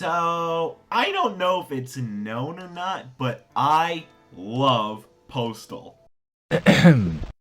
So, I don't know if it's known or not, but I love Postal.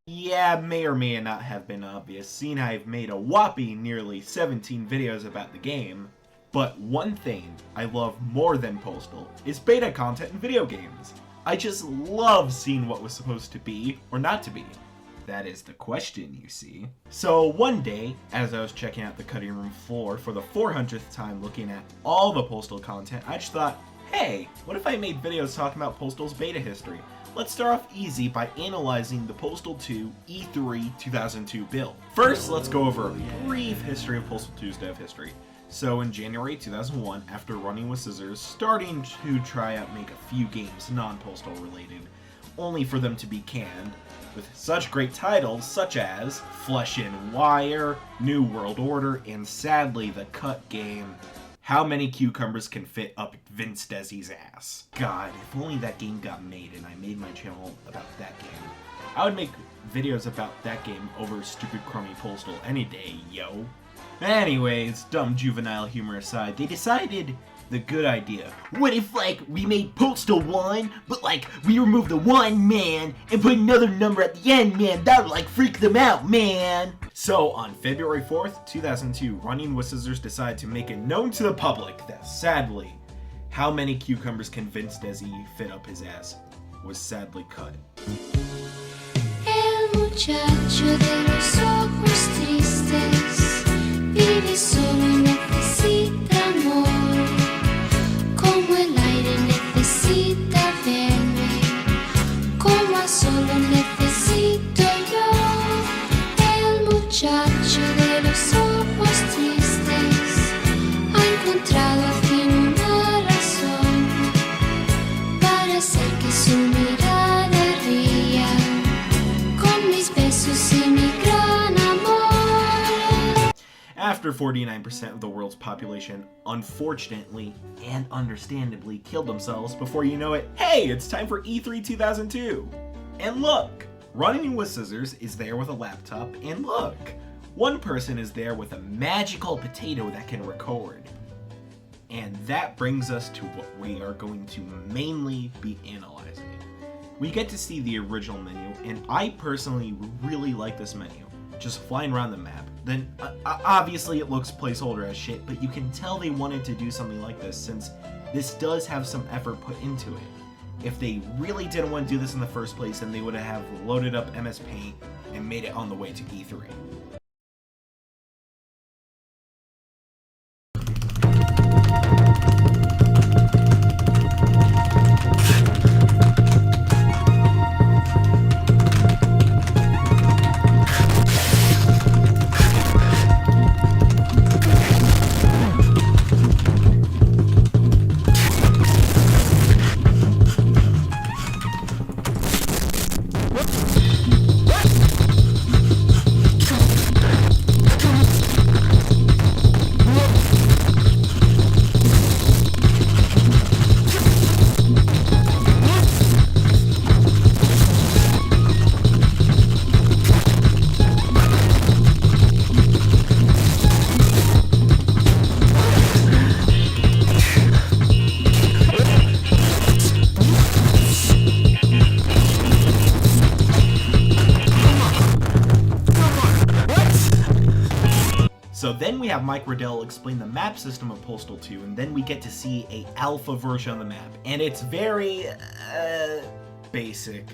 Yeah, may or may not have been obvious, seeing I've made a whopping nearly 17 videos about the game. But one thing I love more than Postal is beta content in video games. I just love seeing what was supposed to be or not to be. That is the question, you see. So one day, as I was checking out the cutting room floor for the 400th time looking at all the Postal content, I just thought, hey, what if I made videos talking about Postal's beta history? Let's start off easy by analyzing the Postal 2 E3 2002 build. First, let's go over a brief history of Postal 2's dev history. So in January 2001, after running with Scissors, starting to try out make a few games non-Postal related, only for them to be canned, with such great titles such as Flesh and Wire, New World Order, and sadly the cut game, How Many Cucumbers Can Fit Up Vince Desi's Ass. God, if only that game got made and I made my channel about that game. I would make videos about that game over stupid crummy Postal any day, yo. Anyways, dumb juvenile humor aside, they decided the good idea. What if, like, we made Postal 1, but, like, we removed the 1, man, and put another number at the end, man? That would, like, freak them out, man! So, on February 4th, 2002, Running with Scissors decided to make it known to the public that, sadly, How Many Cucumbers Can Vince Desi Fit Up His Ass was sadly cut. El muchacho de los ojos tristes vive solo y necesita amor, como el aire necesita verme, como a solo necesito yo. El muchacho de los ojos tristes ha encontrado al fin una razón para hacer que su mirada ría con mis besos y mi gran amor. After 49% of the world's population, unfortunately and understandably, killed themselves before you know it, hey, it's time for E3 2002! And look! Running with Scissors is there with a laptop, and look! One person is there with a magical potato that can record. And that brings us to what we are going to mainly be analyzing. We get to see the original menu, and I personally really like this menu. Just flying around the map. Then, obviously it looks placeholder as shit, but you can tell they wanted to do something like this since this does have some effort put into it. If they really didn't want to do this in the first place, then they would have loaded up MS Paint and made it on the way to E3. So then we have Mike Riddell explain the map system of Postal 2, and then we get to see a alpha version of the map. And it's very, basic.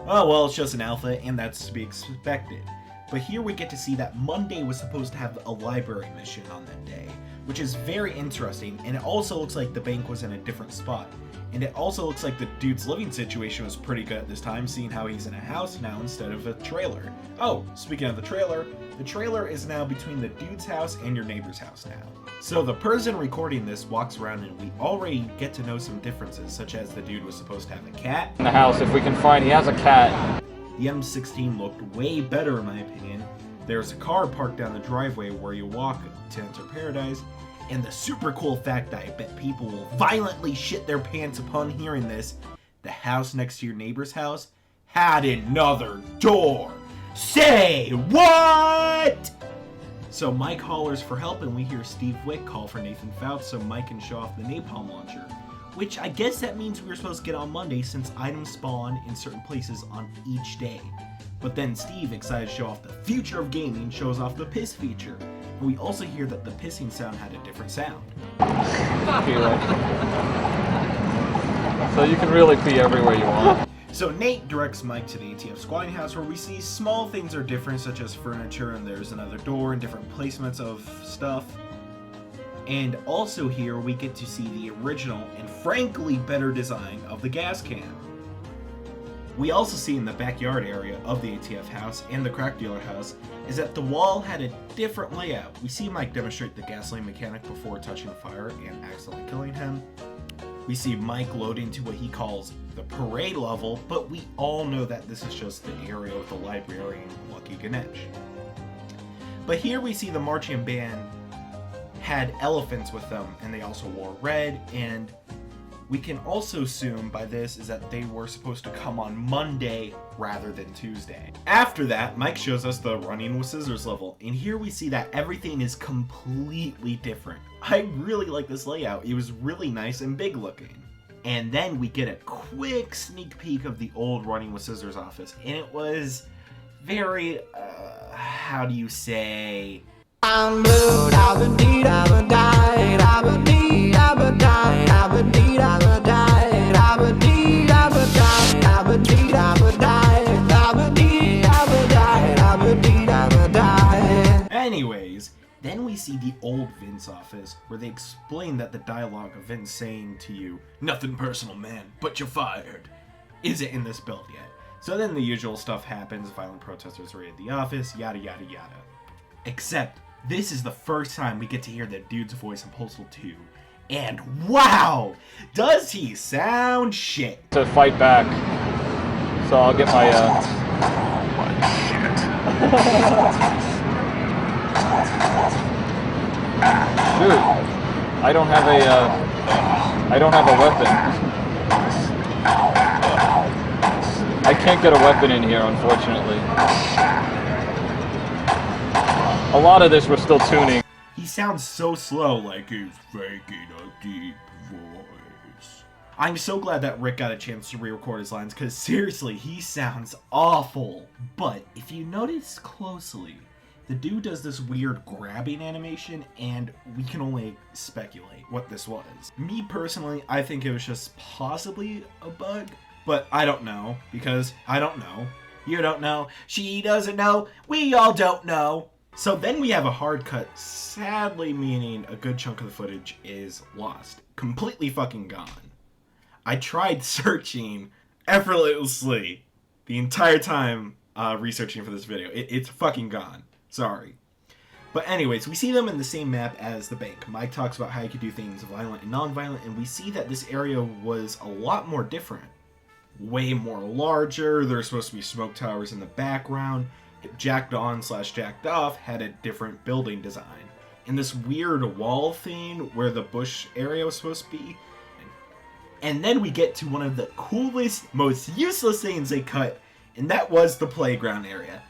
Oh well, it's just an alpha, and that's to be expected. But here we get to see that Monday was supposed to have a library mission on that day, which is very interesting, and it also looks like the bank was in a different spot. And it also looks like the dude's living situation was pretty good at this time, seeing how he's in a house now instead of a trailer. Oh, speaking of the trailer is now between the dude's house and your neighbor's house now. So the person recording this walks around and we already get to know some differences, such as the dude was supposed to have a cat. In the house, if we can find, he has a cat. The M16 looked way better in my opinion. There's a car parked down the driveway where you walk to enter paradise. And the super cool fact that I bet people will violently shit their pants upon hearing this, the house next to your neighbor's house had another door. Say what? So Mike hollers for help, and we hear Steve Wick call for Nathan Fouts so Mike can show off the napalm launcher. Which I guess that means we were supposed to get on Monday since items spawn in certain places on each day. But then Steve, excited to show off the future of gaming, shows off the piss feature. And we also hear that the pissing sound had a different sound. So you can really pee everywhere you want. So Nate directs Mike to the ATF squatting house where we see small things are different, such as furniture, and there's another door and different placements of stuff. And also here we get to see the original and frankly better design of the gas can. We also see in the backyard area of the ATF house and the crack dealer house is that the wall had a different layout. We see Mike demonstrate the gasoline mechanic before touching the fire and accidentally killing him. We see Mike load into what he calls the parade level, but we all know that this is just the area with the librarian Lucky Ganesh. But here we see the marching band had elephants with them, and they also wore red, and we can also assume by this is that they were supposed to come on Monday rather than Tuesday. After that, Mike shows us the running with scissors level, and here we see that everything is completely different. I really like this layout. It was really nice and big looking. And then we get a quick sneak peek of the old running with scissors office, and it was very, how do you say? I'm blue, I would need, I would die, I would need, I would die, I would need, I would die, I would need, I would die, I would need, I would die, I would need, I would die, I would need, I would die. Anyways, then we see the old Vince office where they explain that the dialogue of Vince saying to you, "Nothing personal, man, but you're fired," isn't in this build yet. So then the usual stuff happens, violent protesters raid the office, yada yada yada. Except, this is the first time we get to hear that dude's voice in Postal 2. And wow! Does he sound shit! To fight back. So I'll get my, Dude, I don't have a weapon. I can't get a weapon in here, unfortunately. A lot of this we're still tuning. He sounds so slow, like he's faking a deep voice. I'm so glad that Rick got a chance to re-record his lines, because seriously, he sounds awful. But if you notice closely, the dude does this weird grabbing animation, and we can only speculate what this was. Me personally, I think it was just possibly a bug, but I don't know, because I don't know. You don't know. She doesn't know. We all don't know. So then we have a hard cut, sadly meaning a good chunk of the footage is lost. Completely fucking gone. I tried searching effortlessly the entire time researching for this video. It's fucking gone. Sorry. But anyways, we see them in the same map as the bank. Mike talks about how you could do things violent and non-violent, and we see that this area was a lot more different. Way more larger, there's supposed to be smoke towers in the background. Jacked on / jacked off had a different building design. And this weird wall thing where the bush area was supposed to be. And then we get to one of the coolest, most useless things they cut, and that was the playground area.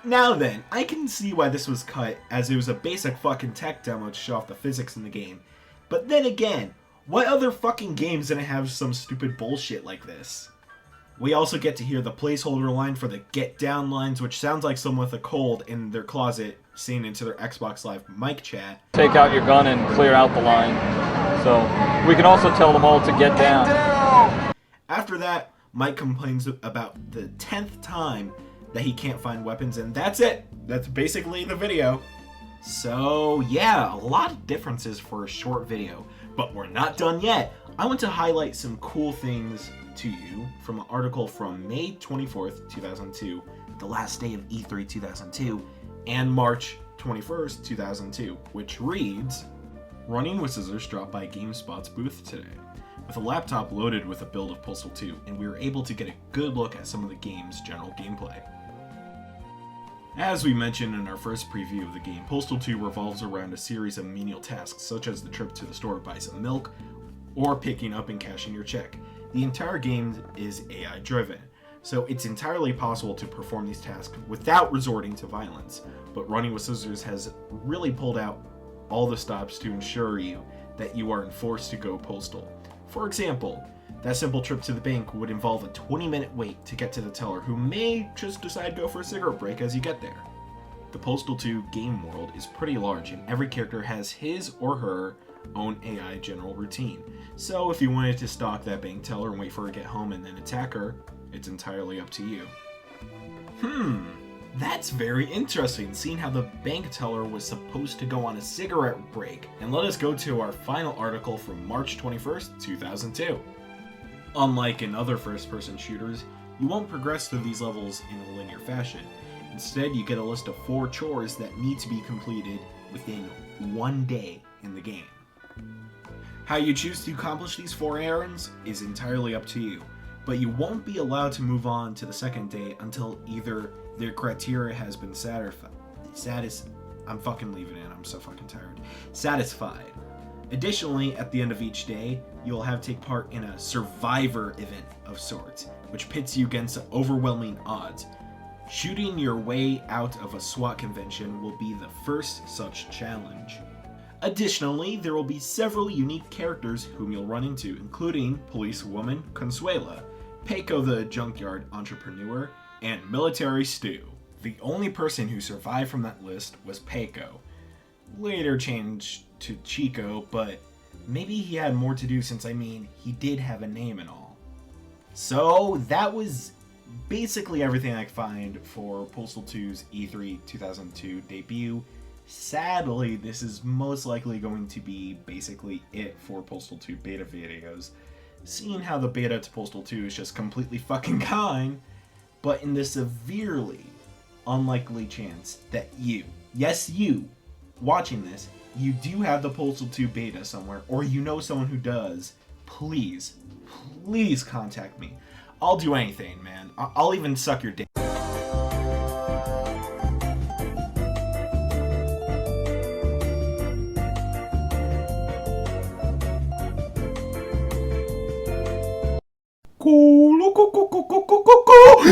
Now then, I can see why this was cut, as it was a basic fucking tech demo to show off the physics in the game. But then again, what other fucking games didn't have some stupid bullshit like this? We also get to hear the placeholder line for the get down lines, which sounds like someone with a cold in their closet saying into their Xbox Live mic chat. Take out your gun and clear out the line. So we can also tell them all to get down. After that, Mike complains about the 10th time that he can't find weapons, and that's it. That's basically the video. So yeah, a lot of differences for a short video, but we're not done yet. I want to highlight some cool things to you from an article from May 24th, 2002, the last day of E3 2002, and March 21st, 2002, which reads, "Running with scissors dropped by GameSpot's booth today, with a laptop loaded with a build of Postal 2, and we were able to get a good look at some of the game's general gameplay. As we mentioned in our first preview of the game, Postal 2 revolves around a series of menial tasks, such as the trip to the store to buy some milk, or picking up and cashing your check. The entire game is AI driven, so it's entirely possible to perform these tasks without resorting to violence. But Running with Scissors has really pulled out all the stops to ensure you that you are enforced to go postal. For example, that simple trip to the bank would involve a 20-minute wait to get to the teller, who may just decide to go for a cigarette break as you get there. The Postal 2 game world is pretty large, and every character has his or her own AI general routine. So if you wanted to stalk that bank teller and wait for her to get home and then attack her, it's entirely up to you. That's very interesting, seeing how the bank teller was supposed to go on a cigarette break. And let us go to our final article from March 21st, 2002. Unlike in other first-person shooters, you won't progress through these levels in a linear fashion. Instead, you get a list of 4 chores that need to be completed within 1 day in the game. How you choose to accomplish these 4 errands is entirely up to you, but you won't be allowed to move on to the second day until either their criteria has been satisfied. I'm fucking leaving it, I'm so fucking tired. Satisfied. Additionally, at the end of each day, you'll have to take part in a survivor event of sorts, which pits you against overwhelming odds. Shooting your way out of a SWAT convention will be the first such challenge. Additionally, there will be several unique characters whom you'll run into, including policewoman Consuela, Peiko the junkyard entrepreneur, and Military Stu. The only person who survived from that list was Peiko. Later changed to Chico, but maybe he had more to do since, he did have a name and all. So that was basically everything I could find for Postal 2's E3 2002 debut. Sadly, this is most likely going to be basically it for Postal 2 beta videos, seeing how the beta to Postal 2 is just completely fucking gone. But in the severely unlikely chance that you, yes you, watching this, you do have the Postal 2 beta somewhere, or you know someone who does, please contact me. I'll do anything, man. I'll even suck your dick.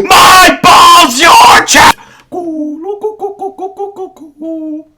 My balls, your chest!